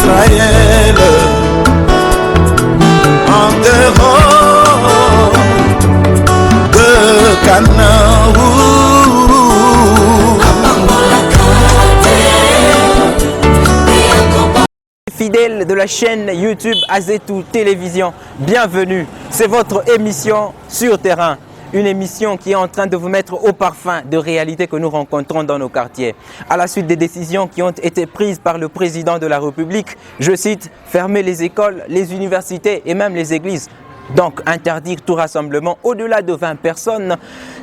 Israël, en dehors de Canaan. Fidèles de la chaîne YouTube Azetou Télévision, bienvenue. C'est votre émission Sur Terrain. Une émission qui est en train de vous mettre au parfum de réalités que nous rencontrons dans nos quartiers. À la suite des décisions qui ont été prises par le président de la République, je cite, fermer les écoles, les universités et même les églises. Donc interdire tout rassemblement au-delà de 20 personnes.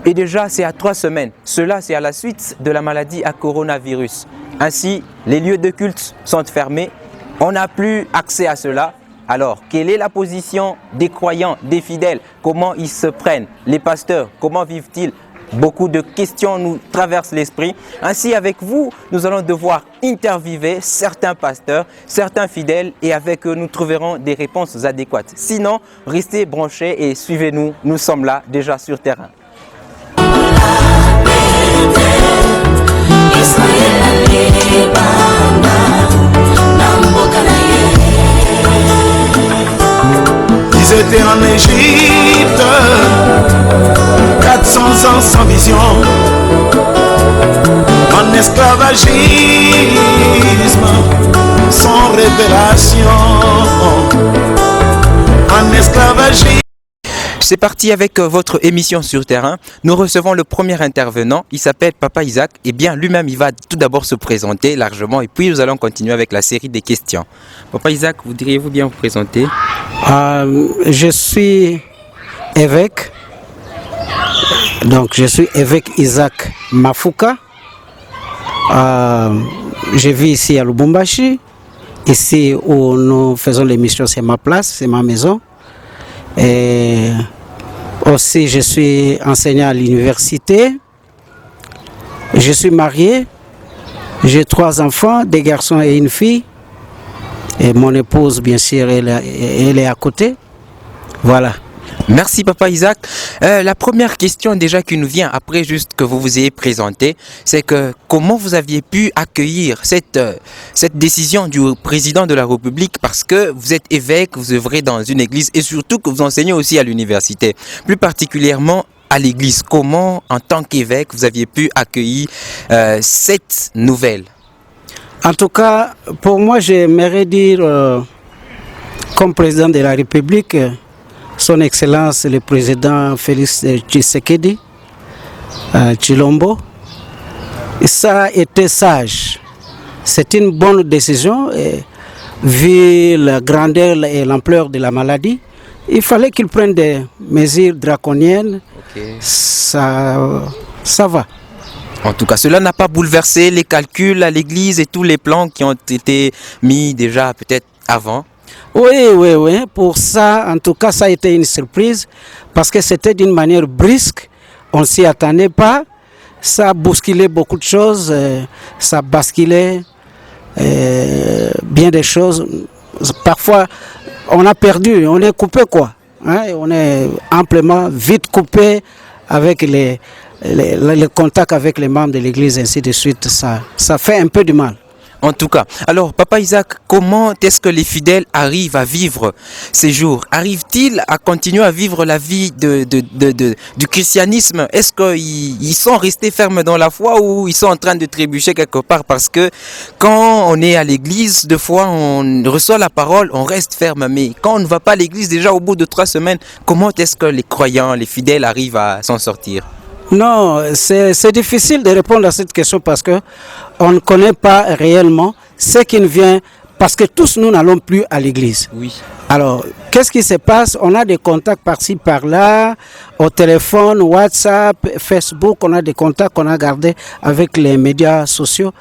Et déjà c'est à 3 semaines. Cela c'est à la suite de la maladie à coronavirus. Ainsi, les lieux de culte sont fermés. On n'a plus accès à cela. Alors, quelle est la position des croyants, des fidèles? Comment ils se prennent? Les pasteurs, comment vivent-ils? Beaucoup de questions nous traversent l'esprit. Ainsi, avec vous, nous allons devoir interviewer certains pasteurs, certains fidèles et avec eux, nous trouverons des réponses adéquates. Sinon, restez branchés et suivez-nous. Nous sommes là, déjà sur terrain. Ils étaient en Égypte, 400 ans sans vision, en esclavagisme, sans révélation, en esclavagisme. C'est parti avec votre émission Sur Terrain. Nous recevons le premier intervenant. Il s'appelle Papa Isaac. Et bien, lui-même, il va tout d'abord se présenter largement. Et puis, nous allons continuer avec la série des questions. Papa Isaac, voudriez-vous bien vous présenter? Je suis évêque. Donc, je suis évêque Isaac Mafouka. Je vis ici à Lubumbashi. Ici où nous faisons l'émission, c'est ma place, c'est ma maison. Et aussi, je suis enseignant à l'université. Je suis marié. J'ai 3 enfants, 2 garçons et une fille. Et mon épouse, bien sûr, elle est à côté. Voilà. Merci Papa Isaac. La première question déjà qui nous vient après juste que vous vous ayez présenté, c'est que comment vous aviez pu accueillir cette décision du président de la République, parce que vous êtes évêque, vous œuvrez dans une église et surtout que vous enseignez aussi à l'université, plus particulièrement à l'église. Comment en tant qu'évêque vous aviez pu accueillir cette nouvelle? En tout cas, pour moi, j'aimerais dire, comme président de la République, Son Excellence le président Félix Tshisekedi Tshilombo, ça a été sage. C'est une bonne décision. Et, vu la grandeur et l'ampleur de la maladie, il fallait qu'il prenne des mesures draconiennes. Okay. Ça va. En tout cas, cela n'a pas bouleversé les calculs à l'église et tous les plans qui ont été mis déjà peut-être avant. Oui. Pour ça, en tout cas, ça a été une surprise parce que c'était d'une manière brusque. On ne s'y attendait pas. Ça a bousculé beaucoup de choses. Ça basculait bien des choses. Parfois, on a perdu, on est coupé quoi. Hein? On est amplement vite coupé avec les contacts avec les membres de l'église, ainsi de suite. Ça fait un peu du mal. En tout cas, alors Papa Isaac, comment est-ce que les fidèles arrivent à vivre ces jours? Arrivent-ils à continuer à vivre la vie du christianisme? Est-ce qu'ils sont restés fermes dans la foi ou ils sont en train de trébucher quelque part? Parce que quand on est à l'église, deux fois on reçoit la parole, on reste ferme. Mais quand on ne va pas à l'église, déjà au bout de 3 semaines, comment est-ce que les croyants, les fidèles arrivent à s'en sortir? Non, c'est difficile de répondre à cette question parce que on ne connaît pas réellement ce qui nous vient, parce que tous nous n'allons plus à l'église. Oui. Alors, qu'est-ce qui se passe? On a des contacts par-ci, par-là, au téléphone, WhatsApp, Facebook, on a des contacts qu'on a gardés avec les médias sociaux.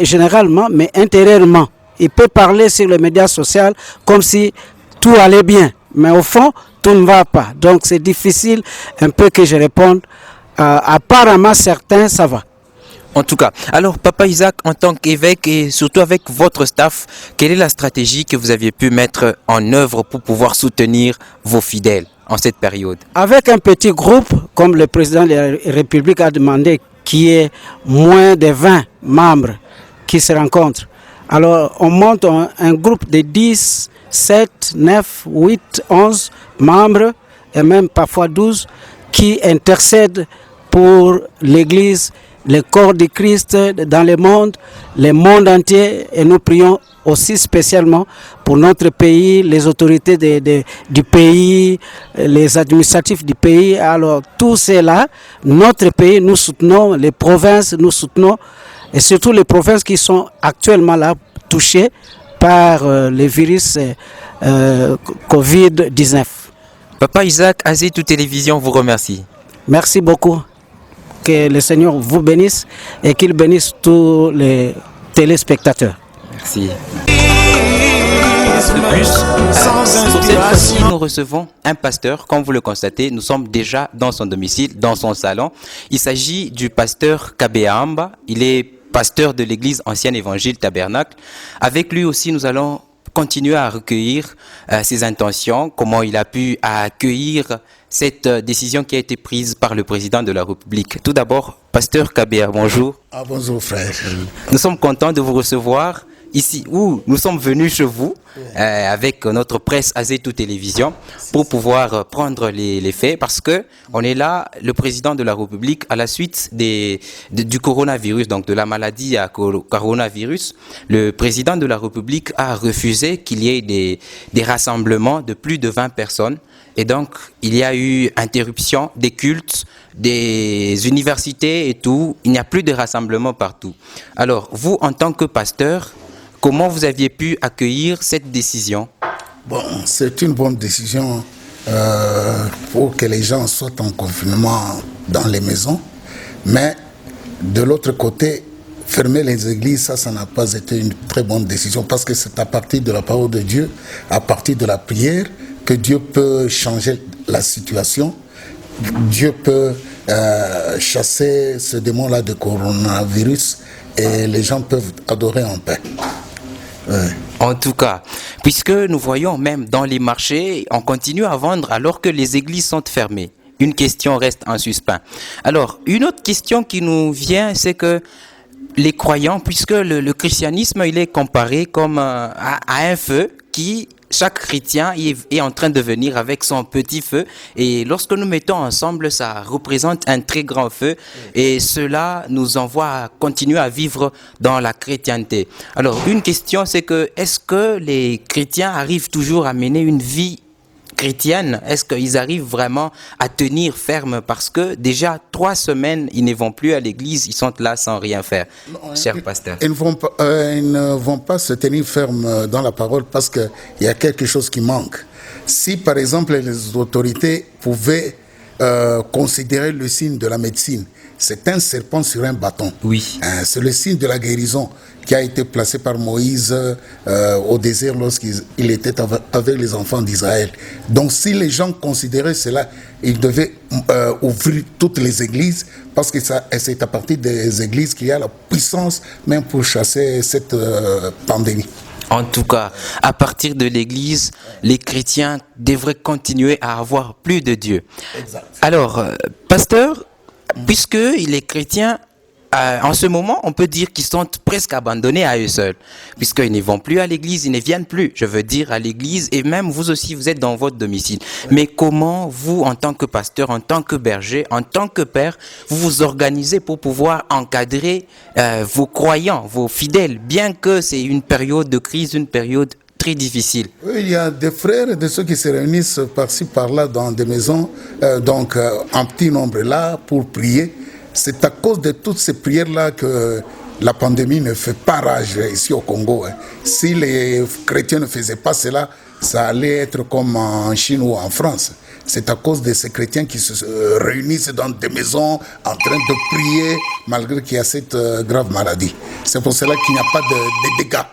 Généralement, mais intérieurement, il peut parler sur les médias sociaux comme si tout allait bien. Mais au fond, tout ne va pas. Donc, c'est difficile un peu que je réponde. Apparemment, certains, ça va. En tout cas, alors Papa Isaac, en tant qu'évêque et surtout avec votre staff, quelle est la stratégie que vous aviez pu mettre en œuvre pour pouvoir soutenir vos fidèles en cette période? Avec un petit groupe, comme le président de la République a demandé, qui est moins de 20 membres qui se rencontrent. Alors, on monte un groupe de 10, 7, 9, 8, 11 membres, et même parfois 12, qui intercèdent pour l'Église, le corps du Christ dans le monde entier, et nous prions aussi spécialement pour notre pays, les autorités du pays, les administratifs du pays. Alors tout cela, notre pays, nous soutenons, les provinces, nous soutenons, et surtout les provinces qui sont actuellement là touchées par le virus Covid-19. Papa Isaac, Azetou Télévision vous remercie. Merci beaucoup. Que le Seigneur vous bénisse et qu'il bénisse tous les téléspectateurs. Merci. Sans Sur cette fois-ci, inspiration. nous recevons un pasteur. Comme vous le constatez, nous sommes déjà dans son domicile, dans son salon. Il s'agit du pasteur Kabeamba. Il est pasteur de l'église Ancienne Évangile Tabernacle. Avec lui aussi, nous allons continuer à recueillir ses intentions, comment il a pu accueillir cette décision qui a été prise par le président de la République. Tout d'abord, pasteur Kabea, bonjour. Ah, bonjour frère. Nous sommes contents de vous recevoir ici où nous sommes venus chez vous avec notre presse Azetou Télévision pour pouvoir prendre les faits parce que on est là, le président de la République, à la suite du coronavirus, donc de la maladie à coronavirus. Le président de la République a refusé qu'il y ait des rassemblements de plus de 20 personnes. Et donc, il y a eu interruption des cultes, des universités et tout. Il n'y a plus de rassemblements partout. Alors, vous, en tant que pasteur, comment vous aviez pu accueillir cette décision? Bon, c'est une bonne décision pour que les gens soient en confinement dans les maisons. Mais de l'autre côté, fermer les églises, ça n'a pas été une très bonne décision parce que c'est à partir de la parole de Dieu, à partir de la prière, que Dieu peut changer la situation. Dieu peut chasser ce démon-là de coronavirus et les gens peuvent adorer en paix. Ouais. En tout cas, puisque nous voyons même dans les marchés, on continue à vendre alors que les églises sont fermées. Une question reste en suspens. Alors, une autre question qui nous vient, c'est que les croyants, puisque le christianisme, il est comparé comme à un feu qui... Chaque chrétien est en train de venir avec son petit feu et lorsque nous mettons ensemble, ça représente un très grand feu et cela nous envoie à continuer à vivre dans la chrétienté. Alors, une question, c'est que est-ce que les chrétiens arrivent toujours à mener une vie chrétienne? Est-ce qu'ils arrivent vraiment à tenir ferme? Parce que déjà 3 semaines, ils ne vont plus à l'église, ils sont là sans rien faire. Cher pasteur. Ils ne vont pas se tenir ferme dans la parole parce qu'il y a quelque chose qui manque. Si par exemple les autorités pouvaient considérer le signe de la médecine, c'est un serpent sur un bâton. Oui. C'est le signe de la guérison qui a été placé par Moïse au désert lorsqu'il était avec les enfants d'Israël. Donc si les gens considéraient cela, ils devaient ouvrir toutes les églises parce que c'est à partir des églises qu'il y a la puissance même pour chasser cette pandémie. En tout cas, à partir de l'Église, les chrétiens devraient continuer à avoir plus de Dieu. Exact. Alors, pasteur, puisque les chrétiens, en ce moment, on peut dire qu'ils sont presque abandonnés à eux seuls, puisqu'ils ne vont plus à l'église, ils ne viennent plus, je veux dire, à l'église, et même vous aussi, vous êtes dans votre domicile. Mais comment vous, en tant que pasteur, en tant que berger, en tant que père, vous vous organisez pour pouvoir encadrer vos croyants, vos fidèles, bien que c'est une période de crise, une période très difficile? Oui, il y a des frères et de ceux qui se réunissent par-ci, par-là dans des maisons, donc en petit nombre là, pour prier. C'est à cause de toutes ces prières-là que la pandémie ne fait pas rage ici au Congo. Si les chrétiens ne faisaient pas cela, ça allait être comme en Chine ou en France. C'est à cause de ces chrétiens qui se réunissent dans des maisons en train de prier malgré qu'il y a cette grave maladie. C'est pour cela qu'il n'y a pas de dégâts.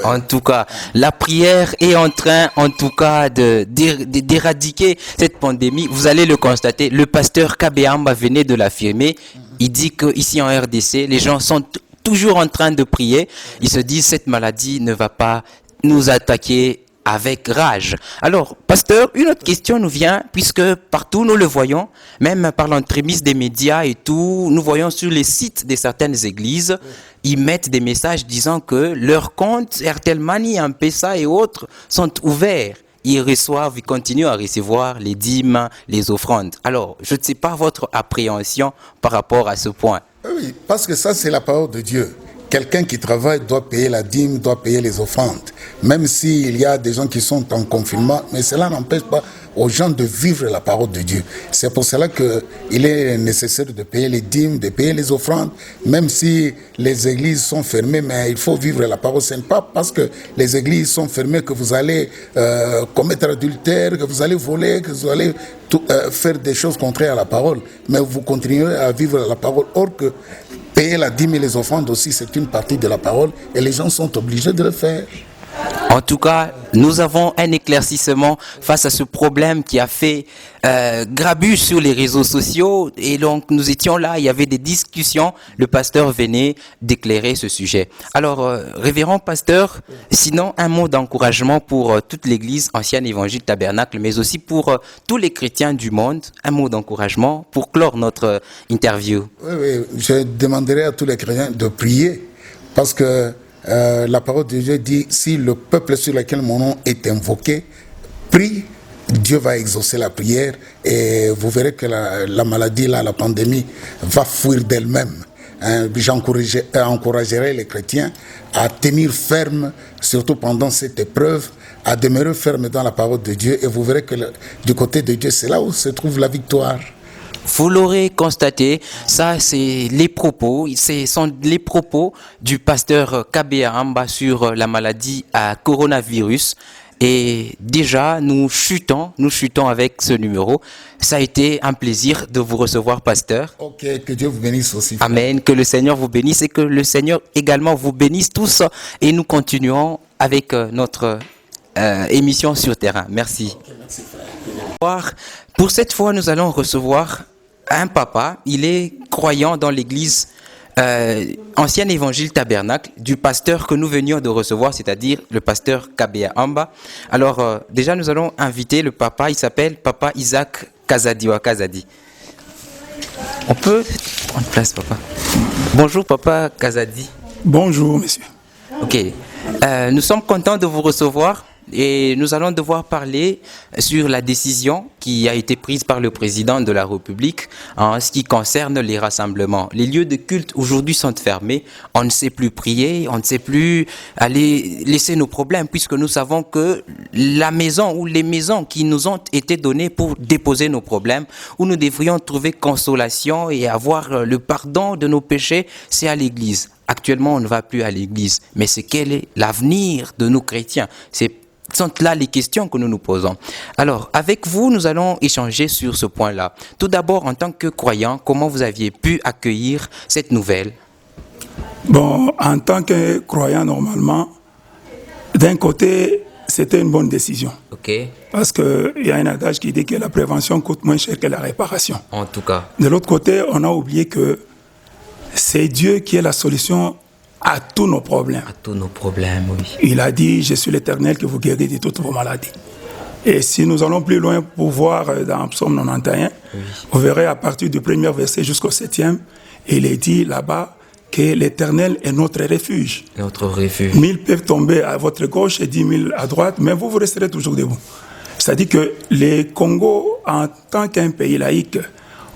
En tout cas, la prière est en train, en tout cas, d'éradiquer cette pandémie. Vous allez le constater. Le pasteur Kabeamba venait de l'affirmer. Il dit qu'ici en RDC, les gens sont toujours en train de prier. Ils se disent cette maladie ne va pas nous attaquer avec rage. Alors, pasteur, une autre question nous vient, puisque partout nous le voyons, même par l'entremise des médias et tout, nous voyons sur les sites de certaines églises, ils mettent des messages disant que leurs comptes Airtel Money, M-Pesa et autres sont ouverts. Ils reçoivent, ils continuent à recevoir les dîmes, les offrandes. Alors, je ne sais pas votre appréhension par rapport à ce point. Oui, parce que ça, c'est la parole de Dieu. Quelqu'un qui travaille doit payer la dîme, doit payer les offrandes. Même s'il y a des gens qui sont en confinement, mais cela n'empêche pas aux gens de vivre la parole de Dieu. C'est pour cela qu'il est nécessaire de payer les dîmes, de payer les offrandes, même si les églises sont fermées, mais il faut vivre la parole. Ce n'est pas parce que les églises sont fermées que vous allez commettre adultère, que vous allez voler, que vous allez faire des choses contraires à la parole. Mais vous continuerez à vivre la parole. Or que payer la dîme et les offrandes aussi, c'est une partie de la parole et les gens sont obligés de le faire. En tout cas, nous avons un éclaircissement face à ce problème qui a fait grabuge sur les réseaux sociaux. Et donc, nous étions là, il y avait des discussions. Le pasteur venait d'éclairer ce sujet. Alors, révérend pasteur, sinon, un mot d'encouragement pour toute l'Église ancienne évangile tabernacle, mais aussi pour tous les chrétiens du monde. Un mot d'encouragement pour clore notre interview. Oui, je demanderai à tous les chrétiens de prier parce que la parole de Dieu dit, si le peuple sur lequel mon nom est invoqué prie, Dieu va exaucer la prière et vous verrez que la maladie, la pandémie va fuir d'elle-même. J'encouragerai les chrétiens à tenir ferme, surtout pendant cette épreuve, à demeurer ferme dans la parole de Dieu et vous verrez que du côté de Dieu, c'est là où se trouve la victoire. Vous l'aurez constaté, ça c'est les propos, ce sont les propos du pasteur Kabea Amba sur la maladie à coronavirus. Et déjà, nous chutons avec ce numéro. Ça a été un plaisir de vous recevoir, pasteur. Ok, que Dieu vous bénisse aussi. Amen, que le Seigneur vous bénisse et que le Seigneur également vous bénisse tous. Et nous continuons avec notre émission sur terrain. Merci. Okay, merci frère. Pour cette fois, nous allons recevoir un papa. Il est croyant dans l'église ancien évangile tabernacle du pasteur que nous venions de recevoir, c'est-à-dire le pasteur Kabea Amba. Alors, déjà, nous allons inviter le papa. Il s'appelle Papa Isaac Kazadi ou Kazadi. On peut prendre place, papa. Bonjour, Papa Kazadi. Bonjour, monsieur. Ok. Nous sommes contents de vous recevoir. Et nous allons devoir parler sur la décision qui a été prise par le président de la République en ce qui concerne les rassemblements. Les lieux de culte aujourd'hui sont fermés. On ne sait plus prier, on ne sait plus aller laisser nos problèmes puisque nous savons que la maison ou les maisons qui nous ont été données pour déposer nos problèmes, où nous devrions trouver consolation et avoir le pardon de nos péchés, c'est à l'église. Actuellement, on ne va plus à l'église. Mais c'est quel est l'avenir de nos chrétiens? Ce sont là les questions que nous nous posons. Alors, avec vous, nous allons échanger sur ce point-là. Tout d'abord, en tant que croyant, comment vous aviez pu accueillir cette nouvelle? Bon, en tant que croyant, normalement, d'un côté, c'était une bonne décision. Ok. Parce qu'il y a un adage qui dit que la prévention coûte moins cher que la réparation. En tout cas. De l'autre côté, on a oublié que c'est Dieu qui est la solution à tous nos problèmes. À tous nos problèmes, oui. Il a dit, je suis l'Éternel qui vous guérit de toutes vos maladies. Et si nous allons plus loin pour voir dans Psaume 91, oui, vous verrez à partir du premier verset jusqu'au 7e, il est dit là-bas que l'Éternel est notre refuge. Notre refuge. 1000 peuvent tomber à votre gauche et 10 000 à droite, mais vous resterez toujours debout. C'est-à-dire que le Congo, en tant qu'un pays laïque,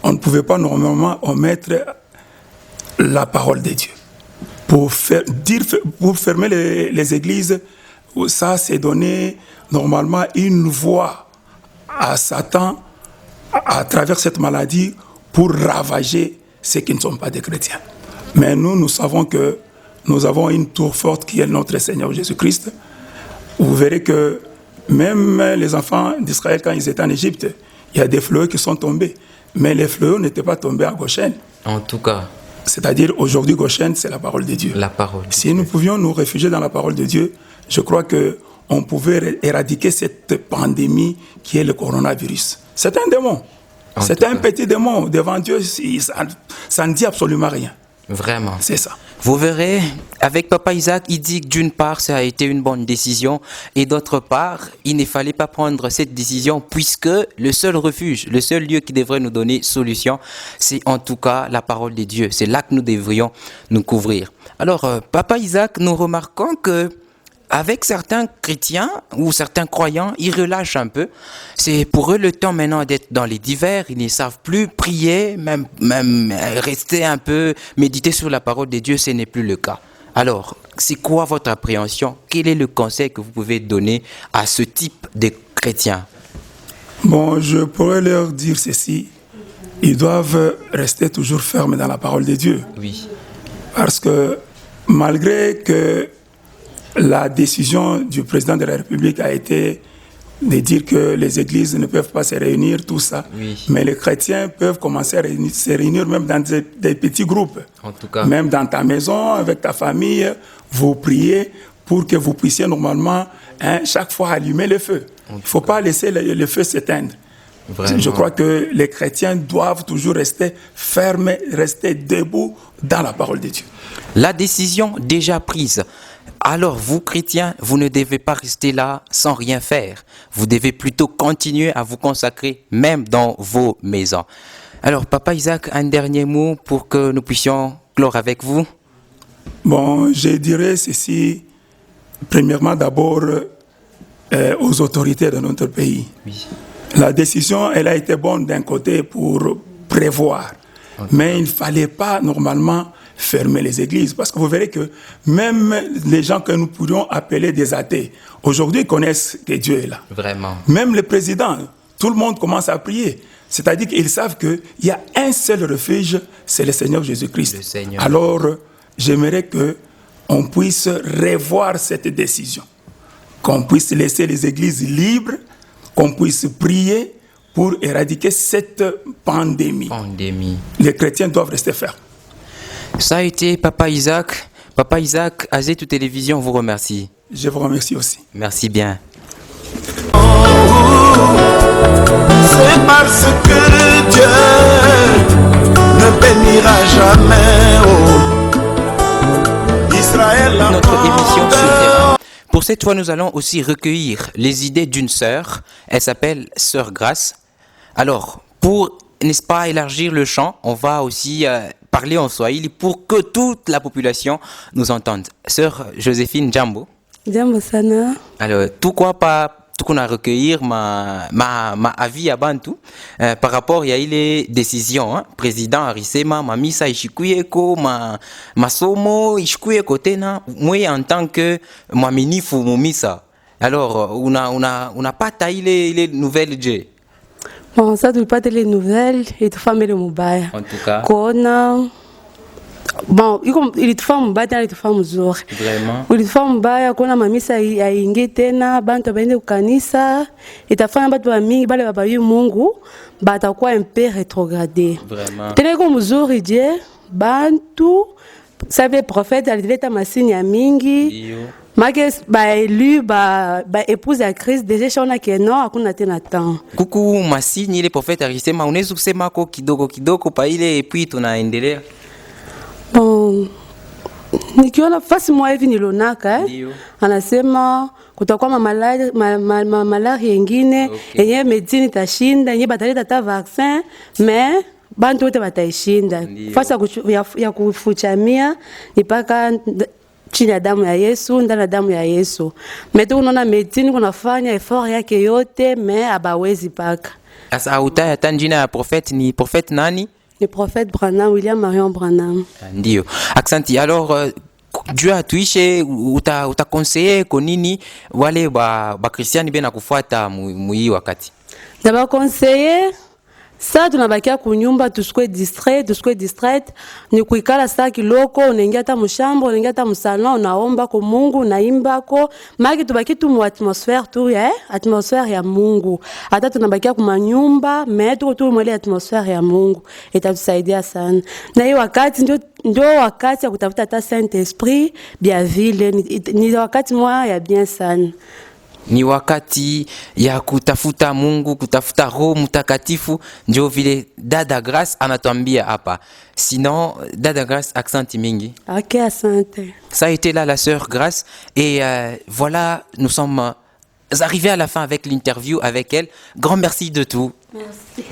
on ne pouvait pas normalement omettre la parole de Dieu. Pour fermer les églises, ça c'est donner normalement une voie à Satan à travers cette maladie pour ravager ceux qui ne sont pas des chrétiens. Mais nous savons que nous avons une tour forte qui est notre Seigneur Jésus-Christ. Vous verrez que même les enfants d'Israël, quand ils étaient en Égypte, il y a des fléaux qui sont tombés. Mais les fléaux n'étaient pas tombés à Goshen. En tout cas. C'est-à-dire, aujourd'hui, Goshen, c'est la parole de Dieu. La parole. Si nous pouvions nous réfugier dans la parole de Dieu, je crois qu'on pouvait éradiquer cette pandémie qui est le coronavirus. C'est un démon. C'est un petit démon. Devant Dieu, ça ne dit absolument rien. Vraiment. C'est ça. Vous verrez, avec Papa Isaac, il dit que d'une part, ça a été une bonne décision et d'autre part, il ne fallait pas prendre cette décision puisque le seul refuge, le seul lieu qui devrait nous donner solution, c'est en tout cas la parole de Dieu. C'est là que nous devrions nous couvrir. Alors, Papa Isaac, nous remarquons que avec certains chrétiens ou certains croyants, ils relâchent un peu. C'est pour eux le temps maintenant d'être dans les divers. Ils ne savent plus prier, même rester un peu, méditer sur la parole de Dieu, ce n'est plus le cas. Alors, c'est quoi votre appréhension? Quel est le conseil que vous pouvez donner à ce type de chrétiens? Bon, je pourrais leur dire ceci. Ils doivent rester toujours fermes dans la parole de Dieu. Oui. Parce que malgré que la décision du président de la République a été de dire que les églises ne peuvent pas se réunir, tout ça. Oui. Mais les chrétiens peuvent commencer à se réunir même dans des petits groupes. En tout cas. Même dans ta maison, avec ta famille, vous priez pour que vous puissiez normalement, chaque fois, allumer le feu. Il ne faut pas laisser le feu s'éteindre. Vraiment. Je crois que les chrétiens doivent toujours rester fermes, rester debout dans la parole de Dieu. La décision déjà prise. Alors, vous, chrétiens, vous ne devez pas rester là sans rien faire. Vous devez plutôt continuer à vous consacrer, même dans vos maisons. Alors, Papa Isaac, un dernier mot pour que nous puissions clore avec vous. Bon, je dirais ceci, premièrement d'abord aux autorités de notre pays. Oui. La décision, elle a été bonne d'un côté pour prévoir, mais il ne fallait pas normalement fermer les églises, parce que vous verrez que même les gens que nous pourrions appeler des athées, aujourd'hui connaissent que Dieu est là. Vraiment. Même le président, tout le monde commence à prier. C'est-à-dire qu'ils savent qu'il y a un seul refuge, c'est le Seigneur Jésus-Christ. Le Seigneur. Alors, j'aimerais qu'on puisse revoir cette décision, qu'on puisse laisser les églises libres, qu'on puisse prier pour éradiquer cette pandémie. Les chrétiens doivent rester fermes. Ça a été Papa Isaac. Papa Isaac, Azetou Télévision vous remercie. Je vous remercie aussi. Merci bien. C'est parce que Dieu ne bénira jamais Israël. Notre émission sur Terre. Pour cette fois, nous allons aussi recueillir les idées d'une sœur. Elle s'appelle Sœur Grace. Alors, pour, n'est-ce pas, élargir le champ, on va aussi parler en Swahili pour que toute la population nous entende. Sœur Joséphine, jambo. Jambo sana. Alors, tout quoi pas tout qu'on a recueillir ma avis à Bantu par rapport à les décisions président Arisema mamisa ishikuyeko masomo ishikuyeko tena moi en tant que mwaminifu mumisa. Alors on a pas taillé les nouvelles J. Bon, ça tu pas les nouvelles et tu famille mubaya. En tout cas. Kona bon, il te fait mbaya, il te fait mzuri. Vraiment. Il te fait mbaya kona mamisa aingie tena bantu baende kukanisa itafanya batu ba mingi bale babayu Mungu batakuwa un peu rétrogradé. Vraiment. Tena iko mzuri je bantu savait prophète alileta masini ya mingi. Make ba élu ba épouse ya Christ déjà shona que non hakuna tena temps. Kuku masini ile prophète alisema unaweza kusema ko kidogo pa ile et puis tunaendelea. Bon, nikiona fasi mwa hivi nilonaka anasema kutakuwa malaria yengine yenye medicine itashinda yenye bataleta ta vaccin mais bantu wote bataishinda. Fasi ya kufuchamia ni paka chini ya damu ya Yesu, ndani ya damu ya Yesu. Mais tu unaona medicine kunafanya effort yake yote mais abawezi paka. Asa autaya tanjina ya prophète ni prophète nani? Le prophète Branham, William Marion Branham. Ndio. Aksanti. Alors Dieu a tuishe utakonseye konini wale ba Kristiani bena kufuata muyi wakati. D'abord conseiller ça tunabakia kunyumba tusikwe distraite ni kuikala saa kiloko unaingia hata mshamba unaingia hata msalon unaomba kwa Mungu unaimba ko maki tubaki tu mu atmosphère tu atmosphère ya Mungu hata tunabakia kwa nyumba mais tuko tu mwele atmosphère ya Mungu itatusaidia sana na hiyo wakati ndio wakati ya kutafuta hata Saint Esprit bien vile ni wakati mwa ya bien sana. ni wakati ya kutafuta Mungu, kutafuta Roho Mtakatifu, ndio vile dada Grace anatuambia hapa. Sinon, dada Grace, accent mingi. Ok, asante. Ça a été là la sœur Grace et voilà, nous sommes arrivés à la fin avec l'interview avec elle. Grand merci de tout. Merci.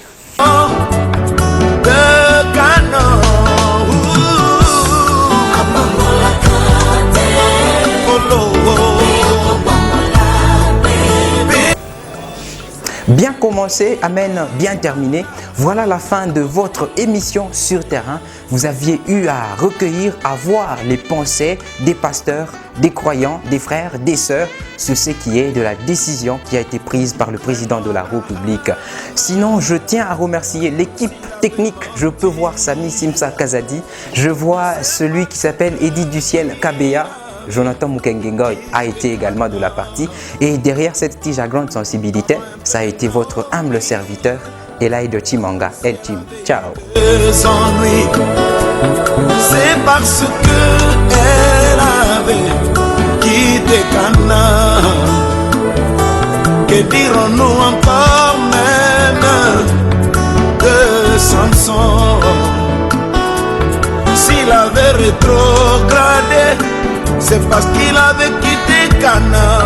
Bien commencé, amen, bien terminé. Voilà la fin de votre émission Sur Terrain. Vous aviez eu à recueillir, à voir les pensées des pasteurs, des croyants, des frères, des sœurs sur ce qui est de la décision qui a été prise par le président de la République. Sinon, je tiens à remercier l'équipe technique. Je peux voir Sami Simsa Kazadi. Je vois celui qui s'appelle Edith Duciel Kabea. Jonathan Mukengengoy a été également de la partie. Et derrière cette tige à grande sensibilité, ça a été votre humble serviteur, Elaïde Chimanga. El Chim. Ciao. C'est parce que elle avait quitté Cana. Que dirons-nous encore même de Samson? S'il avait rétrogradé, c'est parce qu'il avait quitté Cana.